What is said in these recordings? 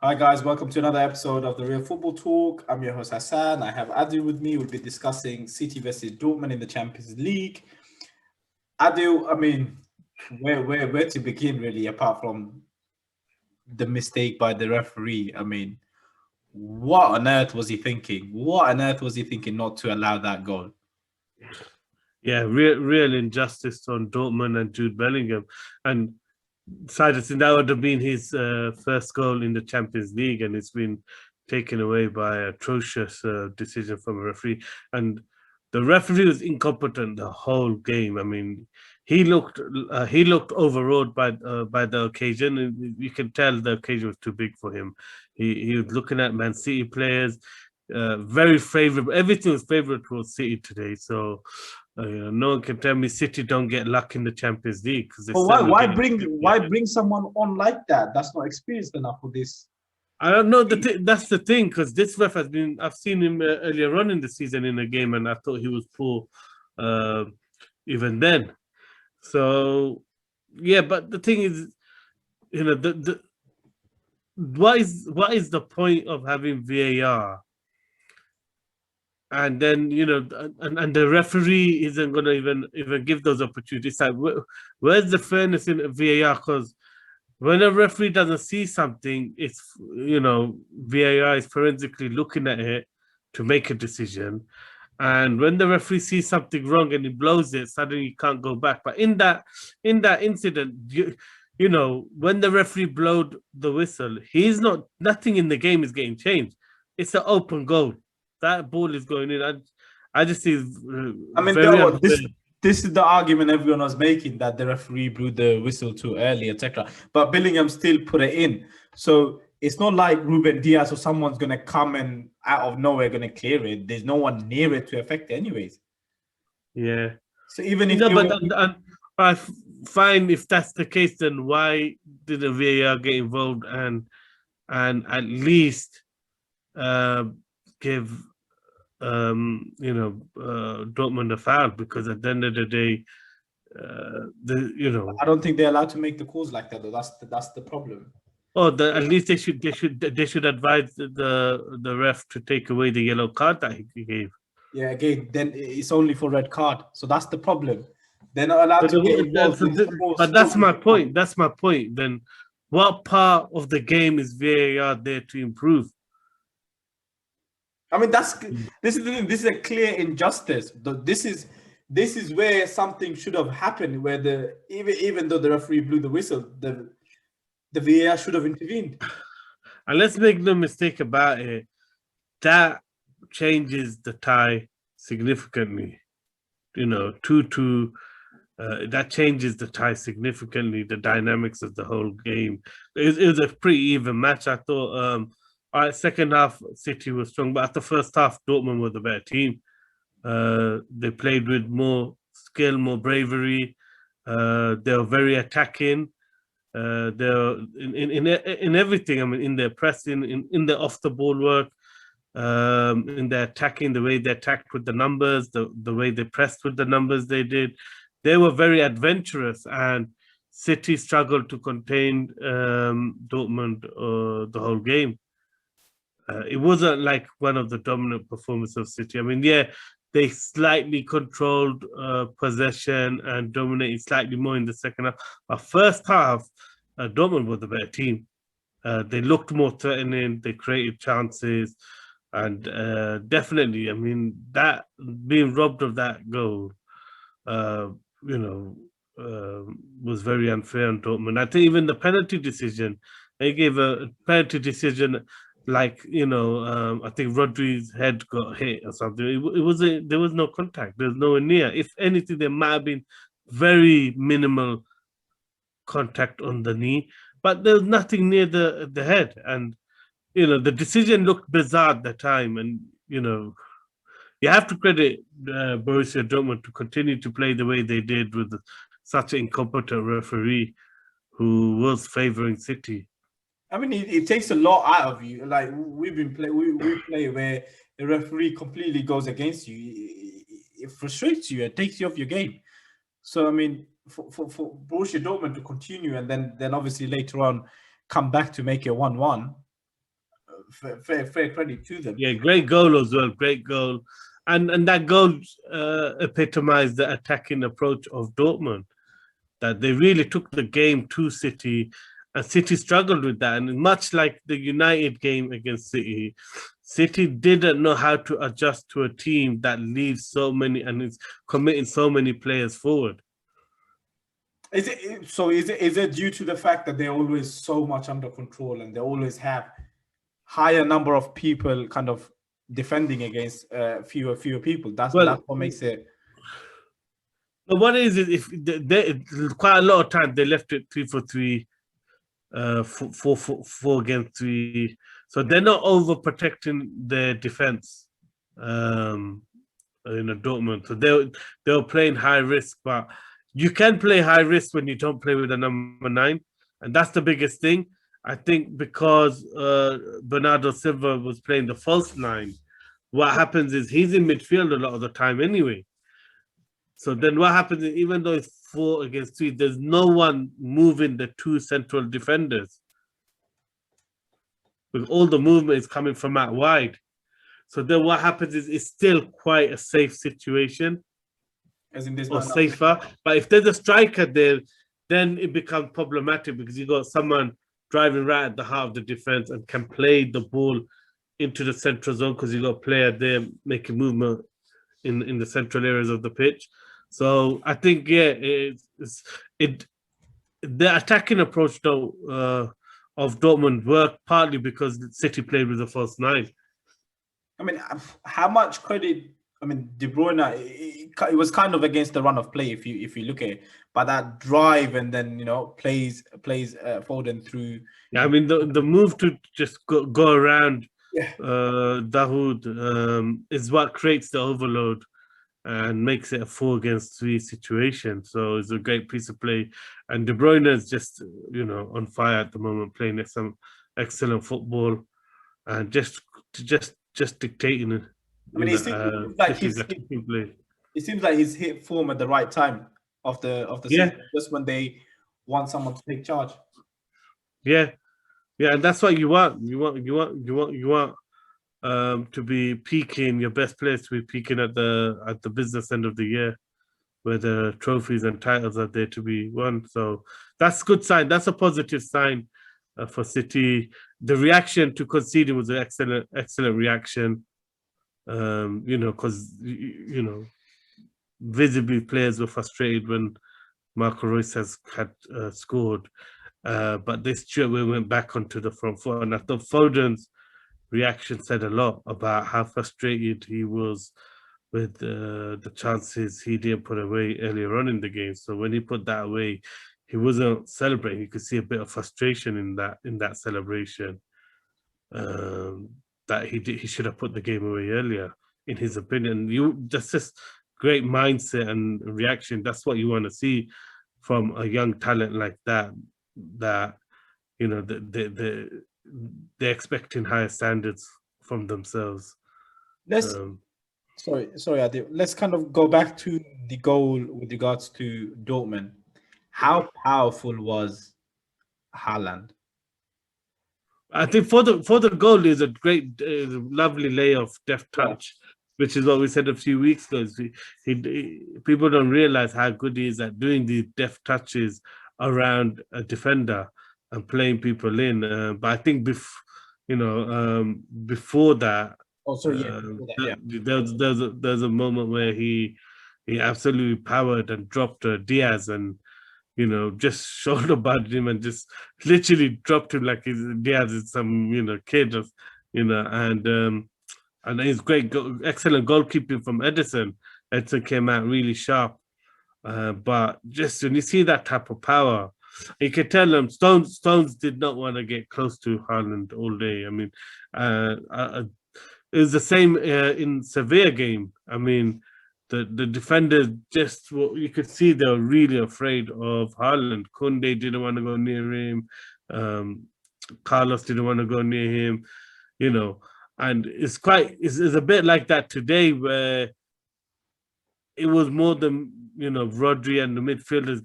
Hi guys, welcome to another episode of the Real Football Talk. I'm your host Hassan. I have Adil with me. We'll be discussing City versus Dortmund in the Champions League. Adil, where to begin really, apart from the mistake by the referee? What on earth was he thinking? What on earth was he thinking not to allow that goal? Yeah, real injustice on Dortmund and Jude Bellingham. And Siderson, that would have been his first goal in the Champions League, and it's been taken away by an atrocious decision from a referee. And the referee was incompetent the whole game. I mean, he looked overawed by the occasion, and you can tell the occasion was too big for him. He was looking at Man City players, very favorable. Everything was favorable towards City today. So no one can tell me City don't get luck in the Champions League because But why bring someone on like that? That's not experienced enough for this. I don't know. That's the thing, because this ref has been. I've seen him earlier on in the season in a game, and I thought he was poor even then. So yeah, but the thing is, what is the point of having VAR? And then and the referee isn't going to even give those opportunities. Like, where's the fairness in VAR? Because when a referee doesn't see something, it's VAR is forensically looking at it to make a decision. And when the referee sees something wrong and he blows it, suddenly you can't go back. But in that incident, when the referee blowed the whistle, nothing in the game is getting changed. It's an open goal. That ball is going in. I just see. This is the argument everyone was making, that the referee blew the whistle too early, etc. But Bellingham still put it in. So it's not like Ruben Diaz or someone's going to come and out of nowhere going to clear it. There's no one near it to affect it anyways. Yeah. So even if I find if that's the case, then why did the VAR get involved and at least give Dortmund a foul? Because at the end of the day, I don't think they're allowed to make the calls like that though. That's the problem. At least they should advise the ref to take away the yellow card that he gave. Yeah, again, then it's only for red card. So that's the problem. They're not allowed to get involved. But that's my point. That's my point. Then what part of the game is VAR there to improve? I mean, this is the thing. This is a clear injustice. This is where something should have happened. Where even though the referee blew the whistle, the VAR should have intervened. And let's make no mistake about it. That changes the tie significantly. 2-2. That changes the tie significantly. The dynamics of the whole game. It was a pretty even match. I thought. Second half, City was strong, but at the first half, Dortmund were the better team. They played with more skill, more bravery. They were very attacking. They're in everything. I mean, in their pressing, in their off the ball work, in their attacking, the way they attacked with the numbers, the way they pressed with the numbers they did. They were very adventurous, and City struggled to contain Dortmund the whole game. It wasn't like one of the dominant performances of City. I mean, yeah, they slightly controlled possession and dominated slightly more in the second half. But first half, Dortmund was the better team. They looked more threatening. They created chances. And definitely, I mean, that being robbed of that goal, was very unfair on Dortmund. I think even the penalty decision, they gave a penalty decision like, I think Rodri's head got hit or something. There was no contact. There's nowhere near. If anything, there might have been very minimal contact on the knee, but there was nothing near the head. And, the decision looked bizarre at the time. And, you have to credit Borussia Dortmund to continue to play the way they did with such an incompetent referee who was favoring City. I mean, it takes a lot out of you. Like we play where the referee completely goes against you. It frustrates you. It takes you off your game. So I mean, for Borussia Dortmund to continue and then obviously later on come back to make it 1-1, fair credit to them. Yeah, great goal as well. Great goal, and that goal epitomized the attacking approach of Dortmund. That they really took the game to City, and City struggled with that. And much like the United game against City, City didn't know how to adjust to a team that leaves so many and is committing so many players forward. Is it so? Is it due to the fact that they're always so much under control and they always have higher number of people kind of defending against fewer people? That's what makes it. But what is it? If they quite a lot of times they left it 3-4-3, 4 against 3, so they're not overprotecting their defense. Dortmund, so they were playing high risk, but you can play high risk when you don't play with a number 9, and that's the biggest thing. I think because Bernardo Silva was playing the false 9, what happens is he's in midfield a lot of the time anyway. So then what happens is, even though it's 4 against 3, there's no one moving the 2 central defenders. With all the movement is coming from out wide. So then what happens is it's still quite a safe situation. As in this or safer. But if there's a striker there, then it becomes problematic because you got someone driving right at the heart of the defense and can play the ball into the central zone because you got a player there making movement in the central areas of the pitch. So I think the attacking approach though of Dortmund worked partly because City played with the false 9. I mean, how much credit? I mean, De Bruyne, it was kind of against the run of play if you look at it, but that drive and then plays Foden through. Yeah, I mean the move to just go around Dahoud is what creates the overload and makes it a 4 against 3 situation. So it's a great piece of play, and De Bruyne is just on fire at the moment, playing some excellent football and just dictating it. I mean, it seems like he's hit form at the right time of the season, just when they want someone to take charge. Yeah, and that's what you want. You want to be peaking. Your best players to be peaking at the business end of the year, where the trophies and titles are there to be won. So that's a good sign. That's a positive sign for City. The reaction to conceding was an excellent reaction. Because visibly players were frustrated when Marco Reus had scored, but they straight away went back onto the front foot. And I thought Foden's reaction said a lot about how frustrated he was with the chances he didn't put away earlier on in the game. So when he put that away, he wasn't celebrating. You could see a bit of frustration in that celebration. That he should have put the game away earlier, in his opinion. That's just great mindset and reaction. That's what you want to see from a young talent like that. That they're expecting higher standards from themselves. Sorry, Adil. Let's kind of go back to the goal with regards to Dortmund. How powerful was Haaland? I think for the goal is a great, lovely layoff, deft touch, which is what we said a few weeks ago. People don't realize how good he is at doing these deft touches around a defender and playing people in. But I think before that, there's a moment where he absolutely powered and dropped Diaz and just shoulder barred him and just literally dropped him like Diaz is some kid, and his excellent goalkeeping from Edison. Edison came out really sharp, but just when you see that type of power, you can tell them Stones did not want to get close to Haaland all day. I mean, it was the same in Sevilla game. I mean, the defenders you could see they were really afraid of Haaland. Koundé didn't want to go near him. Carlos didn't want to go near him. And it's a bit like that today, where it was more than Rodri and the midfielders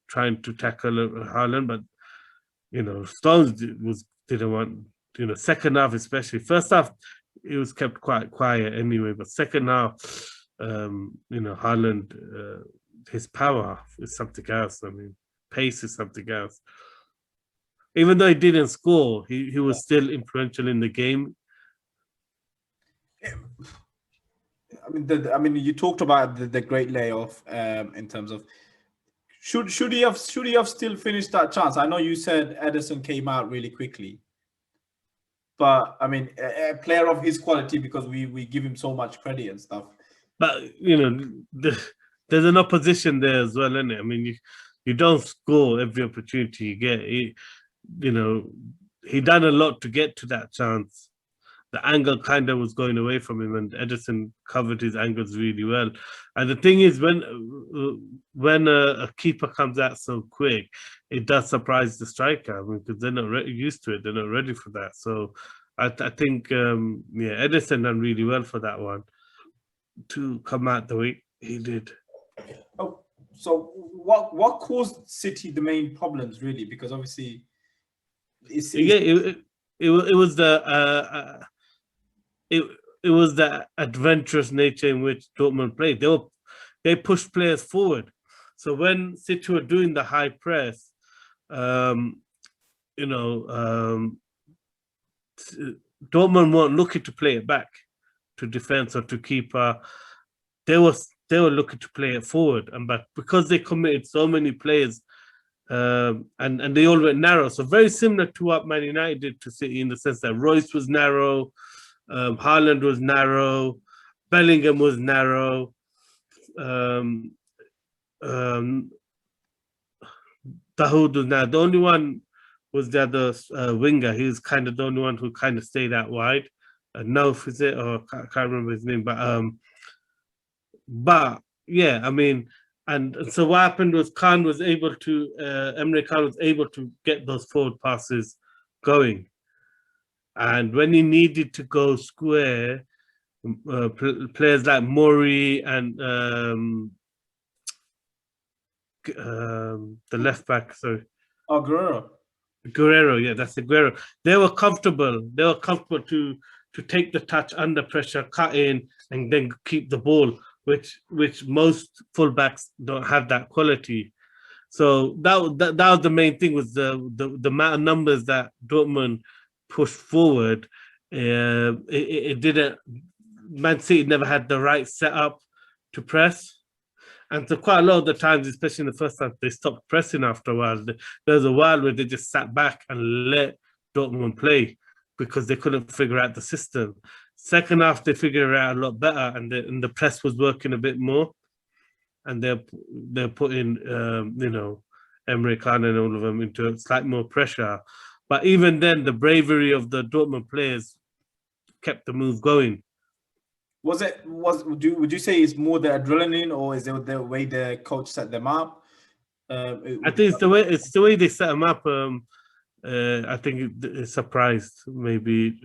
trying to tackle Haaland, but Stones didn't second half especially. First half, it was kept quite quiet anyway, but second half, Haaland, his power is something else. I mean, pace is something else. Even though he didn't score, he was still influential in the game. I mean, you talked about the great layoff in terms of should he have still finished that chance? I know you said Ederson came out really quickly, but I mean, a player of his quality, because we give him so much credit and stuff. But there's an opposition there as well, isn't it? I mean, you don't score every opportunity you get. He done a lot to get to that chance. The angle kind of was going away from him, and Ederson covered his angles really well. And the thing is, when a keeper comes out so quick, it does surprise the striker. I mean, because they're not used to it, they're not ready for that. So I think, Ederson done really well for that one to come out the way he did. Oh, so what caused City the main problems, really? Because obviously, it was the adventurous nature in which Dortmund played. They pushed players forward. So when City were doing the high press, Dortmund weren't looking to play it back to defense or to keeper. They were looking to play it forward, but because they committed so many players, and they all went narrow. So very similar to what Man United did to City, in the sense that Royce was narrow, Haaland was narrow, Bellingham was narrow, Dahoud was narrow. The only one was the other winger. He was kind of the only one who kind of stayed out wide. Nauf, is it? Or I can't remember his name, but yeah, I mean, and so what happened was Emre Can was able to get those forward passes going, and when he needed to go square, players like Mori and the left back, Guerrero, yeah, that's Guerrero. They were comfortable to take the touch under pressure, cut in, and then keep the ball, which most fullbacks don't have that quality. So that was the main thing, was the amount of numbers that Dortmund pushed forward. It didn't. Man City never had the right setup to press, and so quite a lot of the times, especially in the first half, they stopped pressing after a while. There was a while where they just sat back and let Dortmund play because they couldn't figure out the system. Second half, they figured it out a lot better, and the press was working a bit more, and they're putting Emre Can and all of them into slightly more pressure. But even then, the bravery of the Dortmund players kept the move going. Would you say it's more the adrenaline, or is it the way the coach set them up? I think it's the way they set them up. I think it surprised maybe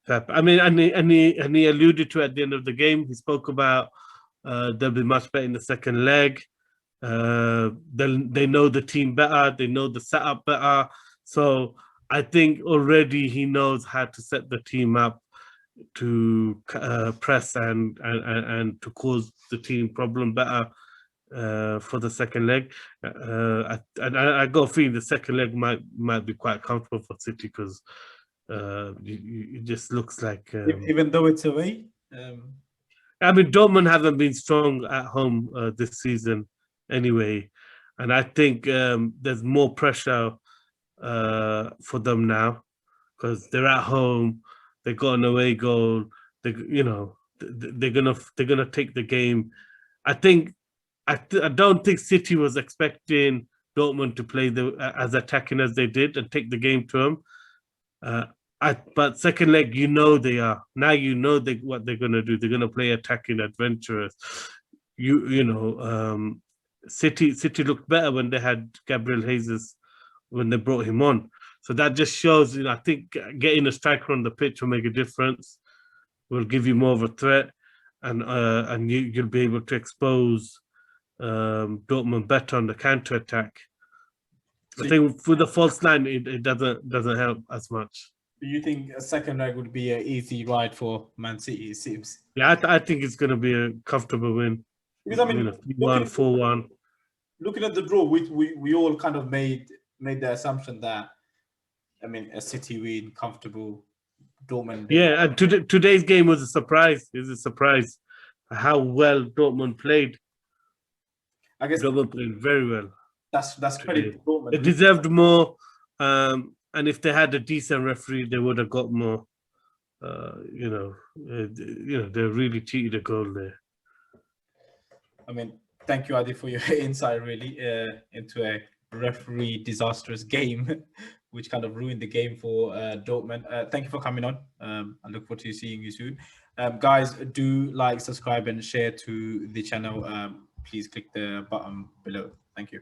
Pep. I mean, and he alluded to at the end of the game. He spoke about they'll be much better in the second leg. They know the team better. They know the setup better. So I think already he knows how to set the team up to press and to cause the team problem better for the second leg. I got a feeling the second leg might be quite comfortable for City, because it just looks like, even though it's away. I mean, Dortmund haven't been strong at home this season anyway, and I think there's more pressure for them now because they're at home. They got an away goal. They're gonna take the game. I don't think City was expecting Dortmund to play as attacking as they did and take the game to them. But second leg, they are. Now what they're gonna do. They're gonna play attacking, adventurous. City looked better when they had Gabriel Jesus, when they brought him on. So that just shows, I think getting a striker on the pitch will make a difference. Will give you more of a threat, and you'll be able to expose Dortmund better on the counter attack. I think for the false line, it doesn't help as much. Do you think a second leg would be an easy ride for Man City? It seems. Yeah, I think it's going to be a comfortable win. Because I mean, 1 4-1. Looking at the draw, we all kind of made the assumption that, I mean, a City win, comfortable. Dortmund. Yeah, and today's game was a surprise. It was a surprise how well Dortmund played. I guess Dortmund played very well. That's credit to Dortmund. They deserved more, and if they had a decent referee, they would have got more. They really cheated a goal there. I mean, thank you, Adi, for your insight really into a referee disastrous game, which kind of ruined the game for Dortmund. Thank you for coming on. I look forward to seeing you soon. Guys, do like, subscribe, and share to the channel. Please click the button below. Thank you.